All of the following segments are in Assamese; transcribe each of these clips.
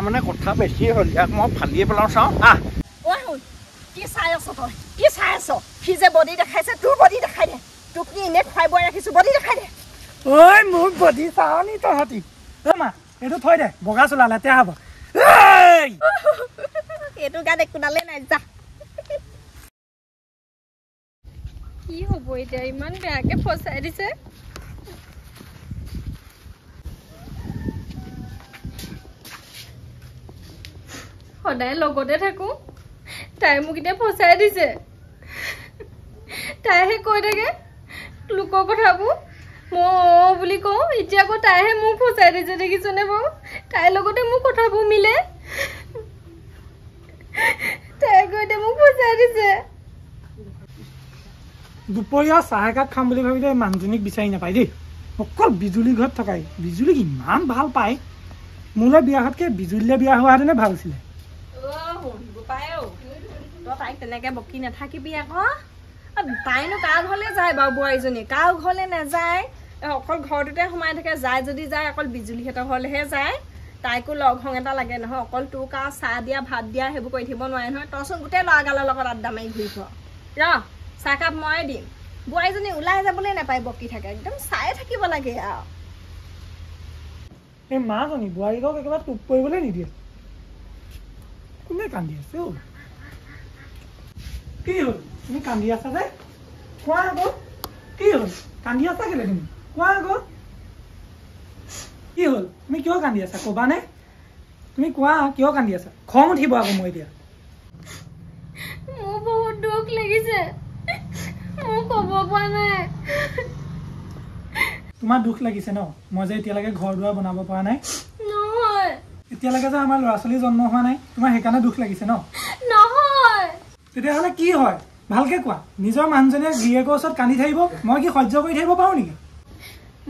মানে কথা বেছি হ'ল ইয়াক মই ফালিয়ে পেলাওঁ চাওঁ আহ কি চাই আছ তই কি চাই আছ সি যে বডি দেখাইছে তোৰ বডি দেখাই দে তোক কি এনে খুৱাই বৈ ৰাখিছো বডি দেখাই দে ঐ মোৰ বডি চাওঁ নি তহঁতি মা এইটো থৈ দে বগা চোলা লেতেৰা হ'ব এইটো গাত একো ডালে নাই যা কি হ'ব এতিয়া ইমান বেয়াকে ফচাই দিছে সদায় লগতে থাকো তাই মোক এতিয়া ফচাই দিছে তাইহে কৈ থাকে লোকৰ কথাবোৰ মই বুলি কওঁ এতিয়া আকৌ তাইহে মোক ফচাই দিছে দেখিছনে বাৰু তাইৰ লগতে মোৰ কথাবোৰ মিলে তাই কৈ মোক ফচাই দিছে দুপৰীয়া চাহ একাপ খাম বুলি ভাবিলে মানুহজনীক বিচাৰি নাপায় দেই অকল বিজুলী ঘৰত থকাই বিজুলীক ইমান ভাল পায় মোলৈ বিয়া হোৱাতকৈ বিজুলীলৈ বিয়া হোৱাহেঁতেনে ভাল আছিলে তাইক তেনেকে বকি নাথাকিবি আকৌ তাইনো কাৰ ঘৰলৈ যায় বাৰু বোৱাৰীজনী কাৰ ঘৰলৈ নাযায় অকল ঘৰটোতে সোমাই থাকে যায় যদি যায় অকল বিজুলীহঁতৰ ঘৰলৈহে যায় তাইকো লগ হং এটা লাগে নহয় অকল তোক আৰু চাহ দিয়া ভাত দিয়া সেইবোৰ কৰি থাকিব নোৱাৰে নহয় তইচোন গোটেই ল'ৰাগালৰ লগত আড্ডা মাৰি ঘূৰি ফুৰ চাহকাপ ময়ে দিম বোৱাৰীজনী ওলাই যাবলৈ নাপায় বকি থাকে একদম চাই থাকিব লাগে আৰু এই মাজনী বোৱাৰীকক একেবাৰে টোপ কৰিবলৈ নিদিয়ে কোনে কান্দি আছে অ কি হ'ল তুমি কান্দি আছা যে কোৱা আকৌ কি হ'ল কান্দি আছা কেলে তুমি কোৱা আকৌ কি হ'ল তুমি কিয় কান্দি আছা ক'বানে তুমি কোৱা কিয় কান্দি আছা খং উঠিব আকৌ মই এতিয়া মোৰ বহুত দুখ লাগিছে মই ক'ব পৰা নাই তোমাৰ দুখ লাগিছে ন মই যে এতিয়ালৈকে ঘৰ দুৱাৰ বনাব পৰা নাই নহয় এতিয়ালৈকে যে আমাৰ ল'ৰা ছোৱালী জন্ম হোৱা নাই তোমাৰ সেইকাৰণে দুখ লাগিছে ন নহয় তেতিয়াহ'লে কি হয় ভালকে কোৱা নিজৰ মানুহজনীয়ে গিৰিয়েকৰ ওচৰত কান্দি থাকিব মই কি সহ্য কৰি থাকিব পাৰোঁ নেকি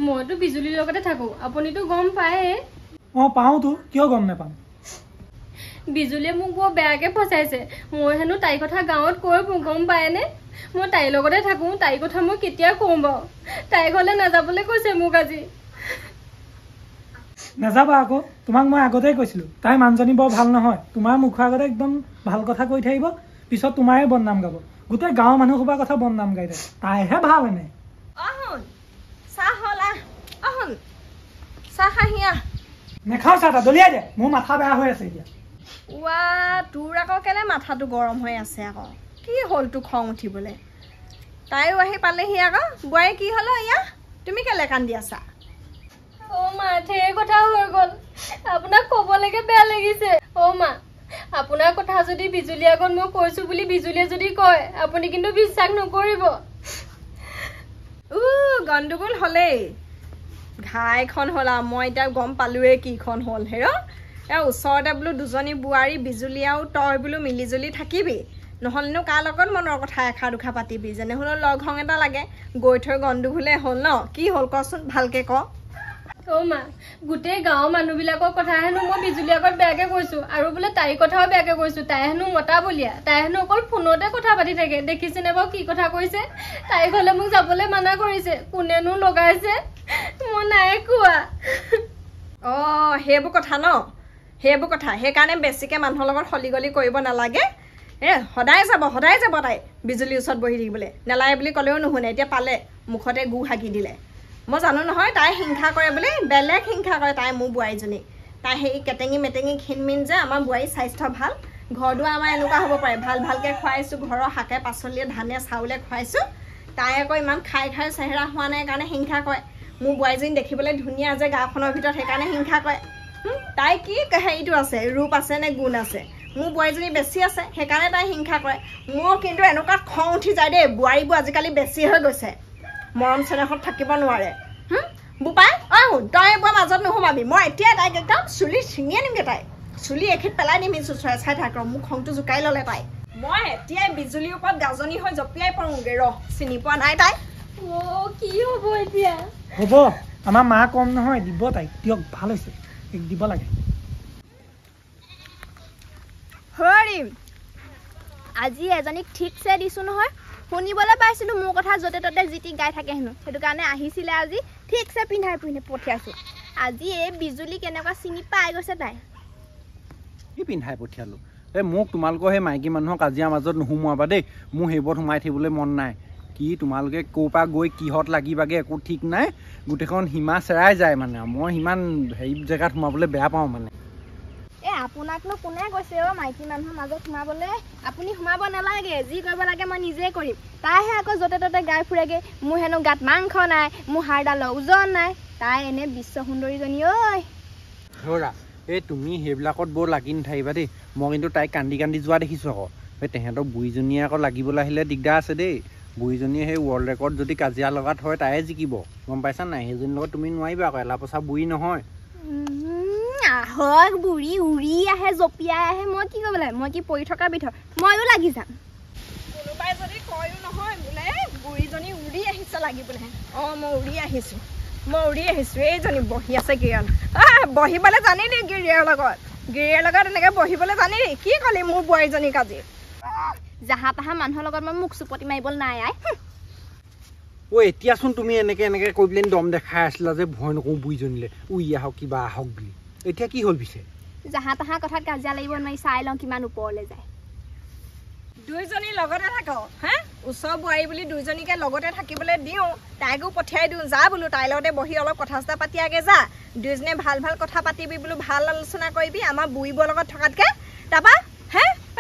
মইতো বিজুলীৰ লগতে থাকোঁ আপুনিতো গম পায়ে অঁ পাওঁতো কিয় গম নাপাম বিজুলীয়ে মোক বৰ বেয়াকে ফচাইছে মই হেনো তাইৰ কথা গাঁৱত কৈ গম পায়নে মই তাইৰ লগতে থাকোঁ তাইৰ কথা মই কেতিয়া কওঁ বাৰু তাইৰ ঘৰলৈ নাযাবলৈ কৈছে মোক আজি নাযাবা আকৌ তোমাক মই আগতেই কৈছিলোঁ তাই মানুহজনী বৰ ভাল নহয় তোমাৰ মুখৰ আগতে একদম ভাল কথা কৈ থাকিব পিছত তোমাৰে বদনাম গাব গোটেই গাঁৱৰ মানুহ সোপাৰ কথা বদনাম গাই থাকে তাইহে ভাল এনে চাহ হ'ল আহোন চাহ খাহি আহ নেখাওঁ চাহ তা দলিয়াই দে মোৰ মাথা বেয়া হৈ আছে এতিয়া ৱা তোৰ আকৌ কেলে মাথাটো গৰম হৈ আছে আকৌ কি হ'ল তোৰ খং উঠিবলৈ তাইও আহি পালেহি আকৌ বোৱাৰী কি হ'ল ইয়া তুমি কেলে কান্দি আছা অ' মা ঢেৰ কথা হৈ গ'ল আপোনাক ক'বলৈকে বেয়া লাগিছে অ' মা আপোনাৰ কথা যদি বিজুলী আগত মই কৈছোঁ বুলি বিজুলীয়ে যদি কয় আপুনি কিন্তু বিশ্বাস নকৰিব গণ্ডগোল হ'লেই ঘাইখন হ'ল আৰু মই এতিয়া গম পালোৱেই কিখন হ'ল হেৰ ওচৰতে বোলো দুজনী বোৱাৰী বিজুলী আৰু তই বোলো মিলিজুলি থাকিবি নহ'লেনো কাৰ লগত মনৰ কথা এষাৰ দুষাৰ পাতিবি যেনে হ'লেও লগ হং এটা লাগে গৈ থৈ গণ্ডগোলে হ'ল ন কি হ'ল কচোন ভালকৈ ক অ' মা গোটেই গাঁৱৰ মানুহবিলাকৰ কথা হেনো মই বিজুলী আগত বেয়াকৈ কৈছোঁ আৰু বোলে তাইৰ কথাও বেয়াকৈ কৈছোঁ তাই হেনো মতা বলীয়া তাই হেনো অকল ফোনতে কথা পাতি থাকে দেখিছেনে বাৰু কি কথা কৈছে তাইৰ ঘৰলৈ মোক যাবলৈ মানা কৰিছে কোনেনো লগাইছে মই নাই কোৱা অঁ সেইবোৰ কথা ন সেইবোৰ কথা সেইকাৰণে বেছিকৈ মানুহৰ লগত খলি গলি কৰিব নালাগে সদায় যাব তাই বিজুলীৰ ওচৰত বহি থাকিবলৈ নেলাগে বুলি ক'লেও নুশুনে এতিয়া পালে মুখতে গু হাগি দিলে মই জানো নহয় তাই হিংসা কৰে বুলি বেলেগ হিংসা কৰে তাই মোৰ বোৱাৰীজনী তাই সেই কেটেঙি মেটেঙি ক্ষীণমিন যে আমাৰ বোৱাৰীৰ স্বাস্থ্য ভাল ঘৰ দুৱাৰ আমাৰ এনেকুৱা হ'ব পাৰে ভালকৈ খুৱাইছোঁ ঘৰৰ শাকে পাচলিয়ে ধানে চাউলে খুৱাইছোঁ তাই আকৌ ইমান খাই চেহেৰা হোৱা নাই কাৰণে হিংসা কৰে মোৰ বোৱাৰীজনী দেখিবলৈ ধুনীয়া যে গাঁওখনৰ ভিতৰত সেইকাৰণে হিংসা কৰে তাই কি হেৰিটো আছে ৰূপ আছে নে গুণ আছে মোৰ বোৱাৰীজনী বেছি আছে সেইকাৰণে তাই হিংসা কৰে মোৰ কিন্তু এনেকুৱা খং উঠি যায় দেই বোৱাৰীবোৰ আজিকালি বেছি হৈ গৈছে মৰম চেনেহত থাকিব নোৱাৰে বোপাই তই বৰ মাজত নোসোমাবি মই এতিয়া তাইক একদম চুলি ছিঙি আনিমগৈ তাই চুলি এখিত পেলাই দিম চাই থাক মোক খংটো জোকাই ল'লে তাই মই এতিয়াই বিজুলীৰ ওপৰত গাজনি হৈ জঁপিয়াই পৰোঁগৈ চিনি পোৱা নাই তাই অ' কি হ'ব এতিয়া হ'ব আমাৰ মা কম নহয় দিব তাইক দিয়ক ভাল হৈছে দিব লাগে হৰিম আজি এজনীক ঠিকছে দিছোঁ নহয় শুনিবলৈ পাইছিলোঁ মোৰ কথা য'তে ত'তে জিতি গাই থাকে হেনো সেইটো কাৰণে আহিছিলে আজি ঠিকছে পিন্ধাই পঠিয়াইছোঁ আজি এই বিজুলী কেনেকুৱা চিনি পাই গৈছে তাই কি পিন্ধাই পঠিয়ালোঁ এই মোক তোমালোকৰ সেই মাইকী মানুহক কাজিয়াৰ মাজত নোসোমোৱাবা দেই মোৰ সেইবোৰত সোমাই থাকিবলৈ মন নাই কি তোমালোকে ক'ৰ পৰা গৈ কিহত লাগিবাগে একো ঠিক নাই গোটেইখন সীমা চেৰাই যায় মানে মই সিমান হেৰি জেগাত সোমাবলৈ বেয়া পাওঁ মানে আপোনাকনো কোনে কৈছে মাইকী মানুহৰ মাজত সোমাবলৈ আপুনি সোমাব নালাগে যি কৰিব লাগে মই নিজে কৰিম তাইহে আকৌ য'তে ত'তে গাই ফুৰেগে মোৰ হেনো গাত মাংস নাই মোৰ হাড়ডালৰ ওজন নাই তাই এনে বিশ্ব সুন্দৰীজনী ঐ ধৰা এই তুমি সেইবিলাকত বৰ লাগি নাথাকিবা দেই মই কিন্তু তাইক কান্দি কান্দি যোৱা দেখিছোঁ আকৌ এই তেহেঁতৰ বুঢ়ীজনীয়ে আকৌ লাগিবলৈ আহিলে দিগদাৰ আছে দেই বুঢ়ীজনীয়ে সেই ৱৰ্ল্ড ৰেকৰ্ড যদি কাজিয়া লগাত হয় তাইয়ে জিকিব গম পাইছা নাই সেইজনীৰ লগত তুমি নোৱাৰিবা আকৌ এলা পচা বুঢ়ী নহয় হয় বুঢ়ী উৰি আহে জঁপিয়াই আহে মই কি কৰিব লাগে মই কি পৰি থকা বিধৰ ময়ো লাগি যাম কোনোবাই যদি কয়ো নহয় বোলে বুঢ়ীজনী উৰি আহিছে লাগিবলৈ মই উৰি আহিছোঁ এইজনী বহি আছে গিৰিয়েল বহিবলৈ জানি দেই গিৰিয়েৰ লগত এনেকৈ বহিবলৈ জানি দেই কি ক'লি মোৰ বোৱাৰীজনীক আজি জাহা তাহা মানুহৰ লগত মই মুখ চুপতি মাৰিবলৈ নাই আই এতিয়াচোন তুমি এনেকৈ কৈ পেলাই দম দেখাই আছিলা যে ভয় নকৰোঁ বুঢ়ীজনীলৈ উৰি আহক কিবা আহক বুলি এতিয়া কি হ'ল পিছে জাহা তাহা কথাত কাজিয়া লাগিব নোৱাৰি চাই লওঁ কিমান ওপৰলৈ যায় দুইজনী লগতে থাক ওচৰ বোৱাৰী বুলি দুইজনীকে লগতে থাকিবলৈ দিওঁ তাইকো পঠিয়াই দিওঁ যা বোলো তাইৰ লগতে বহি অলপ কথা চথা পাতি আগে যা দুইজনীয়ে ভাল কথা পাতিবি বোলো ভাল আলোচনা কৰিবি আমাৰ বুঢ়ীবোৰৰ লগত থকাতকৈ তাৰপা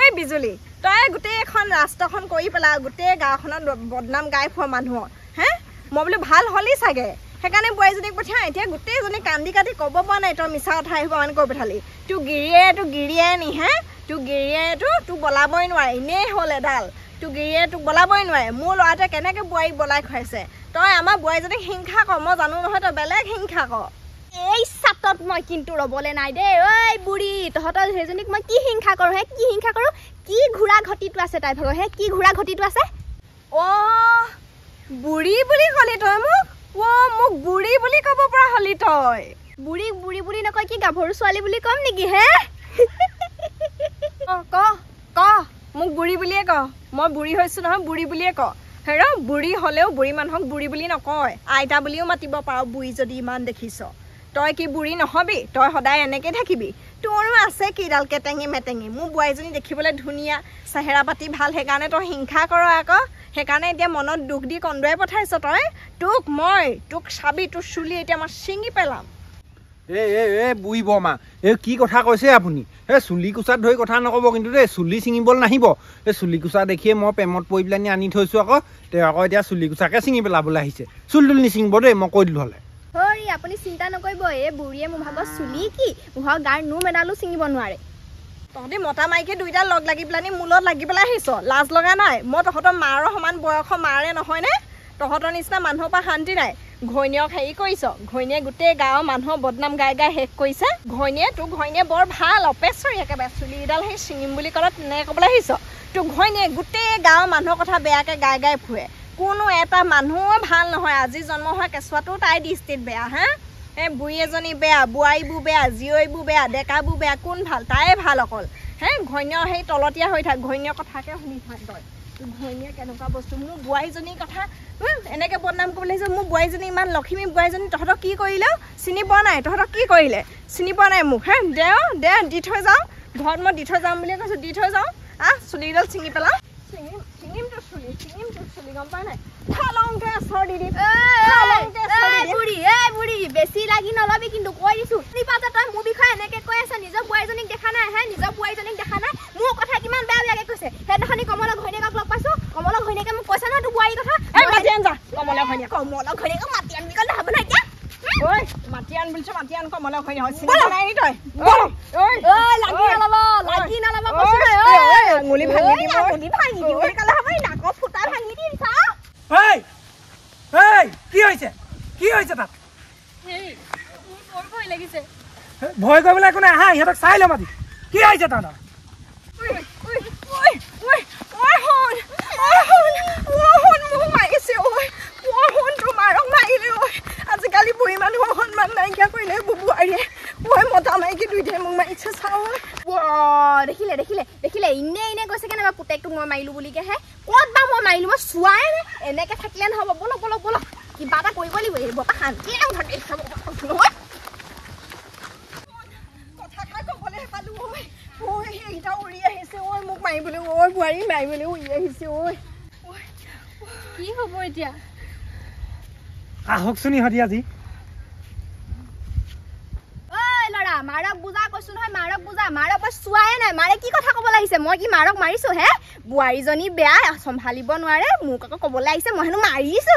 এই বিজুলী তই গোটেইখন ৰাষ্ট্ৰখন কৰি পেলা গোটেই গাঁওখনত বদনাম গাই ফুৰা মানুহৰ মই বোলো ভাল হ'লি চাগে সেইকাৰণে বোৱাৰীজনীক পঠিয়াই এতিয়া গোটেইজনী কান্দি কাটি ক'ব পৰা নাই তই মিছা কথা আহিব মানে কৈ পঠালি তোৰ গিৰিয়ে নি তোৰ গিৰিয়েটো তোক বলাবই নোৱাৰে এনেই হ'ল এডাল তোৰ গিৰিয়ে তোক বলাবই নোৱাৰে মোৰ ল'ৰাটোৱে কেনেকৈ বোৱাৰীক বলাই খুৱাইছে তই আমাৰ বোৱাৰীজনীক হিংসা কৰ মই জানো নহয় তই বেলেগ হিংসা কৰ এই চাটত মই কিন্তু ৰ'বলৈ নাই দেই ঐ বুঢ়ী তহঁতৰ সেইজনীক মই কি হিংসা কৰোঁ কি হিংসা কৰোঁ কি ঘোঁৰা ঘটিটো আছে তাইৰ ভাগৰ কি ঘোঁৰা ঘটিটো আছে বুঢ়ী বুলি ক'লি তই মোক বুঢ়ী বুলি ক'ব পৰা হ'লি তই বুঢ়ীক বুঢ়ী বুলি নকয় কি গাভৰু ছোৱালী বুলি ক'ম নেকি ক মোক বুঢ়ী বুলিয়ে ক মই বুঢ়ী হৈছোঁ নহয় বুঢ়ী বুলিয়ে ক বুঢ়ী হ'লেও বুঢ়ী মানুহক বুঢ়ী বুলি নকয় আইতা বুলিও মাতিব পাৰ বুঢ়ী যদি ইমান দেখিছ তই কি বুঢ়ী নহবি তই সদায় এনেকৈ থাকিবি তোৰো আছে কিডাল কেটেঙি মেটেঙি মোৰ বোৱাৰীজনী দেখিবলৈ ধুনীয়া চেহেৰা পাতি ভাল সেইকাৰণে তই হিংসা কৰ আকৌ সেইকাৰণে এতিয়া মনত দুখ দি কন্দুৱাই পঠাইছ তই তোক চাবি তোৰ চুলি এতিয়া মই ছিঙি পেলাম বুঢ়ী বৰমা কি কথা কৈছে আপুনি চুলি কোচাত ধৰি কথা নক'ব কিন্তু দেই চুলি ছিঙিবলৈ নাহিব চুলি কোচা দেখিয়ে মই প্ৰেমত পৰি পেলাই আনি থৈছোঁ আকৌ তেওঁ আকৌ এতিয়া চুলি কোচাকে ছিঙি পেলাবলৈ আহিছে চুলি তুলি নিছিঙিব দেই মই কৈ দিলোঁ হ'লে আপুনি চিন্তা নকৰিব এই বুঢ়ীয়ে মোৰ ভাগৰ চুলি কি মোৰ গাৰ নোম এডালো ছিঙিব নোৱাৰে তহঁতি মতা মাইকী দুইটা লগ লাগি পেলাই মোৰ লগত লাগি পেলাই আহিছ লাজ লগা নাই মই তহঁতৰ মাৰৰ সমান বয়সৰ মাৰে নহয়নে তহঁতৰ নিচিনা মানুহৰ পৰা শান্তি নাই ঘৈণীয়েক হেৰি কৰিছ ঘৈণীয়ে গোটেই গাঁৱৰ মানুহৰ বদনাম গাই শেষ কৰিছে তোৰ ঘৈণীয়ে বৰ ভাল অপেশ্বৰী একেবাৰে চুলিডাল সেই ছিঙিম বুলি ক'লে তেনেকৈ ক'বলৈ আহিছ তোৰ ঘৈণীয়ে গোটেই গাঁৱৰ মানুহৰ কথা বেয়াকৈ গাই ফুৰে কোনো এটা মানুহো ভাল নহয় আজি জন্ম হোৱা কেঁচুৱাটো তাইৰ দৃষ্টিত বেয়া বুঢ়ী এজনী বেয়া বোৱাৰীবোৰ বেয়া জীয়ৰীবোৰ বেয়া ডেকাবোৰ বেয়া কোন ভাল তাইয়ে ভাল অকল ঘৈণীয়ে সেই তলতীয়া হৈ থাক ঘৈণীয়েৰ কথাকে শুনি থাক তই ঘৈণীয়ে কেনেকুৱা বস্তু মোৰ বোৱাৰীজনীৰ কথা এনেকৈ বদনাম কৰিবলৈ আহিছে মোৰ বোৱাৰীজনী ইমান লখিমী বোৱাৰীজনী তহঁতক কি কৰিলে চিনি পোৱা নাই তহঁতক কি কৰিলে চিনি পোৱা নাই মোক দে দি থৈ যাওঁ ঘৰত মই দি থৈ যাম বুলিয়ে কৈছোঁ দি থৈ যাওঁ চুলিডাল ছিঙি পেলাওঁ ছিঙিম তোৰ চুলি গম পাই নাই খালংকে চৰ দি দিম বুঢ়ী বেছি লাগি নলবি কিন্তু কৈ দিছোঁ তই মোৰ বিষয়ে এনেকৈ কৈ আছে নিজৰ বোৱাৰীজনীক দেখা নাই নিজৰ বোৱাৰীজনীক দেখা নাই মোৰ কথা কিমান বেয়াকৈ কৈছে সেইদিনাখনি কমলৰ ঘৈণীয়েকক লগ পাইছোঁ কমলৰ ঘৈণীয়েকে মোক কৈছে নহয় তোৰ বোৱাৰীৰ কথা কমলৰ ঘৈণীয়েক মাতি আন বুলি ক'লে হ'ব নহয় এতিয়া মাতি আন বুলিছ মাতি আন কমলৰ ঘৈণীয়েক নাই নি তই লাগি নল'ব আঙুলি ভাঙি দিম বুলি ক'লে হ'ব নাকৰ ফুটা ভাঙি দিম কি হৈছে তাত ভয় লাগিছে ভয় কৰিবলৈ একো নাই আহা ইহঁতক চাই ল'ম আজি কি হৈছে তহঁতৰ আজিকালি বুঢ়ী মানুহৰ সন্মান নাইকিয়া কৰিলে বোৱাৰীয়ে ঐ মতা মাইকী দুইটাই মোক মাৰিছে চাওঁ দেখিলে দেখিলে দেখিলে ইনে ইনে কৈছে কেনেবা পুতেকটোক মই মাৰিলো বুলিকে হে ক'ত বা মই মাৰিলো মই চোৱাই নাই এনেকে থাকিলে নহ'ব বলক বলক বলক কিবা এটা কৰিব লাগিব এই বতা শান্তি নাথাকে নহয় কথা খাই ক'বলৈ পালো ঐ সেইকেইটা উৰি আহিছে ঐ মোক মাৰিবলৈ ঐ বোৱাৰী মাৰিবলৈ উৰি আহিছে ঐ কি হ'ব এতিয়া আহকচোন ইহঁতি আজি ল'ৰা মাৰক বুজা কৈছো নহয় মাৰক বুজা মাৰক মই চোৱাই নাই মাৰে কি কথা ক'ব লাগিছে মই কি মাৰক মাৰিছো হে বোৱাৰীজনী বেয়া চম্ভালিব নোৱাৰে মোক আকৌ ক'বলৈ আহিছে মই হেনো মাৰিছো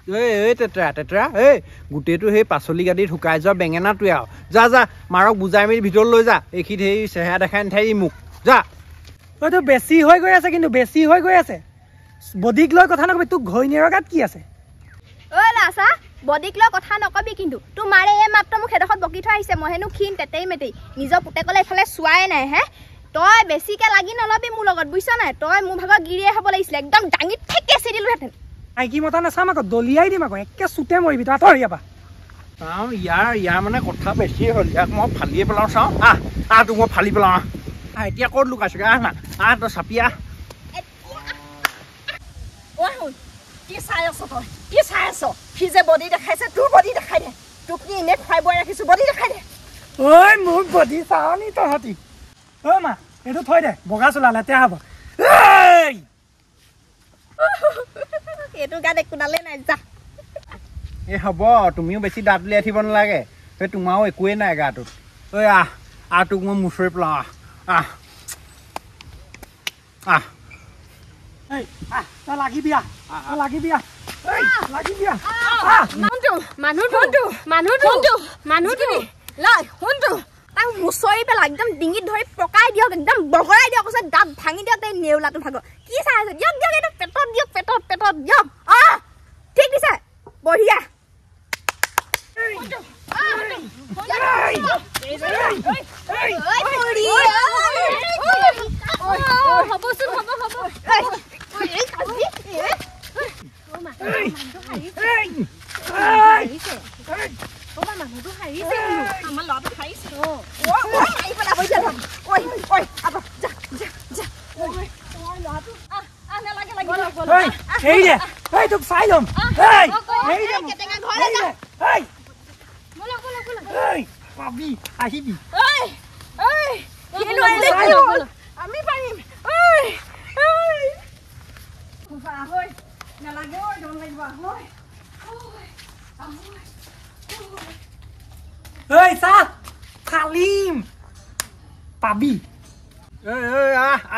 এই তেতৰা এই গোটেইটো সেই পাচলি গাড়ীত শুকাই যোৱা বেঙেনাটোৱে আৰু যা যা মাৰক বুজাই মেলি ভিতৰত লৈ যা এইখিনিত সেই চেহেৰা দেখাই নাথাকি মোক যা হয়তো বেছি হৈ গৈ আছে কিন্তু বেছি হৈ গৈ আছে বডিক লৈ কথা নকবি তোক ঘৈণীয়েৰৰ গাত কি আছে ঐ লাছা বডিক লৈ কথা নকবি কিন্তু তোৰ মাৰে এই মাত্ৰ মোক সেইডোখৰত বকি থৈ আহিছে মই হেনো ক্ষীণ তেতেই মেতেই নিজৰ পুতেকলৈ এইফালে চোৱাই নাই হে তই বেছিকে লাগি নলবি মোৰ লগত বুজিছ নাই তই মোৰ ভাগত গিৰিয়ে হ'ব লাগিছিলে একদম দাঙি ঠেকে চিৰিলোহেঁতেন মাইকী মতা নাচাম আকৌ দলিয়াই দিম আকৌ একে চুতে মৰিবি তই আঁতৰ ইয়াৰ পৰা চাওঁ ইয়াৰ মানে কথা বেছিয়ে হ'ল ইয়াক মই ফালিয়ে পেলাওঁ চাওঁ আহ তোক মই ফালি পেলাওঁ এতিয়া ক'ত লুকাইছোগৈ আহ না তই চাপি আহ ঐ শুন কি চাই আছ তই কি চাই আছ সি যে বডি দেখাইছে তোৰ বডি দেখাই দে তোক কি এনে খুৱাই বোৱাই ৰাখিছো বডি দেখাই দে ঐ মোৰ বডি চাওঁ নি তহঁতি ঐ মা এইটো থৈ দে বগা চোলা লেতেৰা হ'ব এইটো গাত একো ডালেই নাই যা এই হ'ব তুমিও বেছি দাঁত উলিয়াই থাকিব নালাগে সেই তোমাৰো একোৱেই নাই গাটোত ঐ আহ তোক মই মুচৰি পেলাওঁ আহ তই লাগিবি লাগিবি লাগিবি তাক মুচৰি পেলাই একদম ডিঙিত ধৰি পকাই দিয়ক একদম বগৰাই দিয়ক কৈছে দাঁত ভাঙি দিয়ক তাই নেউলাটো ভাগৰ কি চাই আছে দিয়ক দিয়ক এইটো পেটত দিয়ক পেটত দিয়ক ঠিক দিছে বঢ়িয়া তোক চাই ল'ম পাবি আহিবি আমি পাৰিম নালাগে ঐ ডৰ লাগিব ঐ চাহ ফালিম পাবি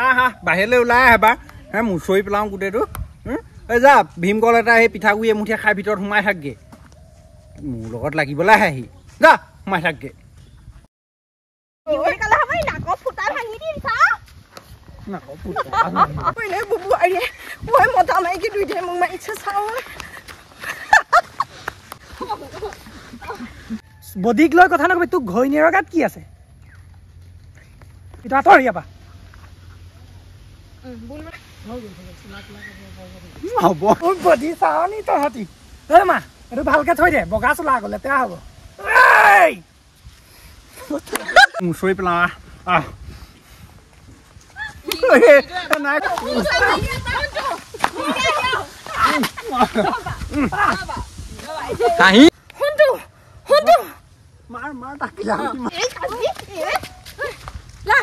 আহ বাহিৰলৈ ওলাই আহ এবাৰ মুচৰি পেলাওঁ গোটেইটো এই যা ভীমকল এটা সেই পিঠাগুড়ি এমুঠিয়ে খাই ভিতৰত সোমাই থাকগে মোৰ লগত লাগিবলৈ আহে আহি যা সোমাই থাকগে মতা মাইকী দুইটাই মোক মাৰিছে চাওঁ বডিক লৈ কথা নকবি তোক ঘৈণীয়েৰৰ গাত কি আছে এইটো আঁতৰ ইয়াৰ পৰা হ'ব বডি চাওঁ নি তহঁতি ঐ মা এইটো ভালকে থৈ দে বগা চোলা আকৌ লেতেৰা হ'ব মুচৰি পেলাওঁ আহ কাহি মাৰ তাকিলা লা